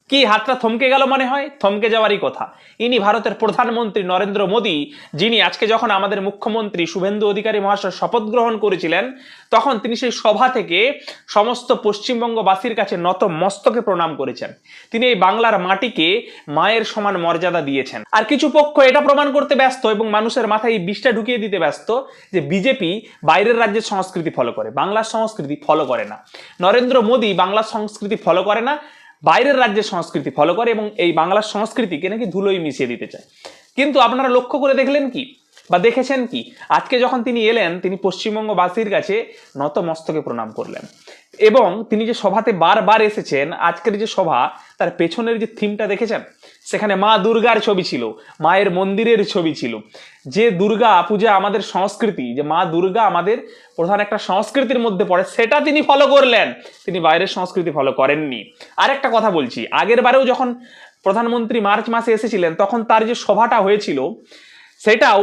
কি হাতটা থমকে গেল মনে হয়? থমকে যাওয়ারই কথা। ইনি ভারতের প্রধানমন্ত্রী নরেন্দ্র মোদী, যিনি আজকে যখন আমাদের মুখ্যমন্ত্রী শুভেন্দু অধিকারী মহাশয় শপথ গ্রহণ করেছিলেন, তখন তিনি সেই সভা থেকে সমস্ত পশ্চিমবঙ্গবাসীর কাছে নত মস্তকে প্রণাম করেছেন। তিনি এই বাংলার মাটিকে মায়ের সমান মর্যাদা দিয়েছেন। আর কিছু পক্ষ এটা প্রমাণ করতে ব্যস্ত এবং মানুষের মাথায় এই বিষটা ঢুকিয়ে দিতে ব্যস্ত যে বিজেপি বাইরের রাজ্যের সংস্কৃতি ফলো করে, বাংলার সংস্কৃতি ফলো করে না। নরেন্দ্র মোদী বাংলার সংস্কৃতি ফলো করে না, বাইরের রাজ্যের সংস্কৃতি ফলো করে এবং এই বাংলার সংস্কৃতিকে নাকি ধুলোই মিশিয়ে দিতে চায়। কিন্তু আপনারা লক্ষ্য করে দেখলেন কি বা দেখেছেন কি, আজকে যখন তিনি এলেন, তিনি পশ্চিমবঙ্গবাসীর কাছে নত মস্তকে প্রণাম করলেন এবং তিনি যে সভাতে বারবার এসেছেন, আজকের যে সভা তার পেছনের যে থিমটা দেখেছেন, সেখানে মা দুর্গার ছবি ছিল, মায়ের মন্দিরের ছবি ছিল। যে দুর্গা পূজা আমাদের সংস্কৃতি, যে মা দুর্গা আমাদের প্রধান একটা সংস্কৃতির মধ্যে পড়ে, সেটা তিনি ফলো করলেন, তিনি বাইরের সংস্কৃতি ফলো করেননি। আর একটা কথা বলছি, আগের বারেও যখন প্রধানমন্ত্রী মার্চ মাসে এসেছিলেন, তখন তার যে সভাটা হয়েছিল সেটাও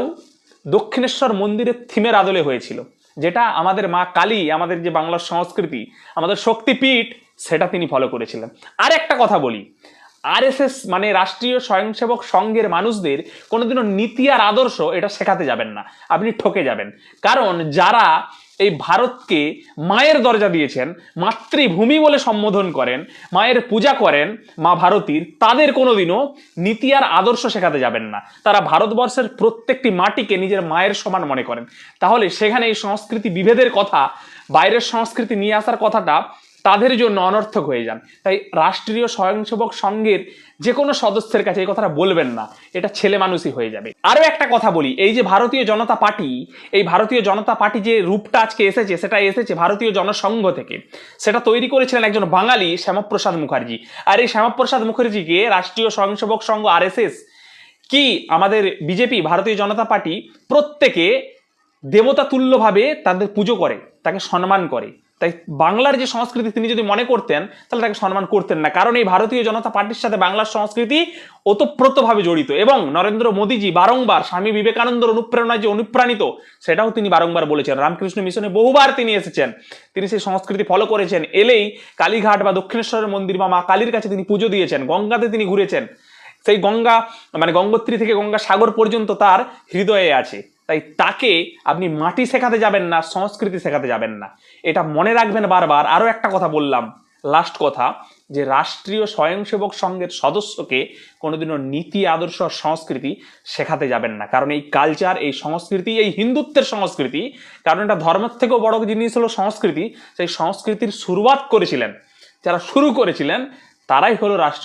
দক্ষিণেশ্বর মন্দিরের থিমের আদলে হয়েছিল, যেটা আমাদের মা কালী, আমাদের যে বাংলার সংস্কৃতি, আমাদের শক্তিপীঠ, সেটা তিনি ফলো করেছিলেন। আর একটা কথা বলি, আরএসএস মানে রাষ্ট্রীয় স্বয়ংসেবক সংঘের মানুষদের কোনোদিনও নীতি আর আদর্শ এটা শেখাতে যাবেন না, আপনি ঠকে যাবেন। কারণ যারা এই ভারতকে মায়ের দরজা দিয়েছেন, মাতৃভূমি বলে সম্বোধন করেন, মায়ের পূজা করেন মা ভারতীর, তাদের কোনোদিনও নীতি আর আদর্শ শেখাতে যাবেন না। তারা ভারতবর্ষের প্রত্যেকটি মাটিকে নিজের মায়ের সমান মনে করেন। তাহলে সেখানে এই সংস্কৃতি বিভেদের কথা, বাইরের সংস্কৃতি নিয়ে আসার কথাটা তাদের জন্য অনর্থক হয়ে যান। তাই রাষ্ট্রীয় স্বয়ংসেবক সংঘের যে কোনো সদস্যের কাছে এই কথাটা বলবেন না, এটা ছেলে মানুষই হয়ে যাবে। আরো একটা কথা বলি, এই যে ভারতীয় জনতা পার্টি, এই ভারতীয় জনতা পার্টি যে রূপটা আজকে এসেছে, সেটা এসেছে ভারতীয় জনসংঘ থেকে। সেটা তৈরি করেছিলেন একজন বাঙালি, শ্যামাপ্রসাদ মুখার্জি। আর এই শ্যামাপ্রসাদ মুখার্জিকে রাষ্ট্রীয় স্বয়ংসেবক সংঘ আরএসএস কি আমাদের বিজেপি, ভারতীয় জনতা পার্টি, প্রত্যেকে দেবতা তুল্যভাবে তাদের পুজো করে, তাকে সম্মান করে। তাই বাংলার যে সংস্কৃতি তিনি যদি মনে করতেন, তাহলে তাকে সম্মান করতেন না। কারণ এই ভারতীয় জনতা পার্টির সাথে বাংলার সংস্কৃতি ওতপ্রোতভাবে জড়িত এবং নরেন্দ্র মোদীজি বারংবার স্বামী বিবেকানন্দর অনুপ্রেরণায় যে অনুপ্রাণিত, সেটাও তিনি বারংবার বলেছেন। রামকৃষ্ণ মিশনে বহুবার তিনি এসেছেন, তিনি সেই সংস্কৃতি ফলো করেছেন। এলেই কালীঘাট বা দক্ষিণেশ্বরের মন্দির বা মা কালীর কাছে তিনি পুজো দিয়েছেন, গঙ্গাতে তিনি ঘুরেছেন। সেই গঙ্গা মানে গঙ্গোত্রী থেকে গঙ্গা সাগর পর্যন্ত তার হৃদয়ে আছে। তাই তাকে আপনি মাটি শেখাতে যাবেন না, সংস্কৃতি শেখাতে যাবেন না, এটা মনে রাখবেন বারবার। আরো একটা কথা বললাম, লাস্ট কথা, যে রাষ্ট্রীয় স্বয়ংসেবক সংঘের সদস্যকে কোনোদিনও নীতি আদর্শ সংস্কৃতি শেখাতে যাবেন না। কারণ এই কালচার, এই সংস্কৃতি, এই হিন্দুত্বের সংস্কৃতি, কারণ এটা ধর্মের থেকেও বড় জিনিস হলো সংস্কৃতি। সেই সংস্কৃতির শুরুয়াত করেছিলেন, যারা শুরু করেছিলেন, তারাই হলো রাষ্ট্রীয়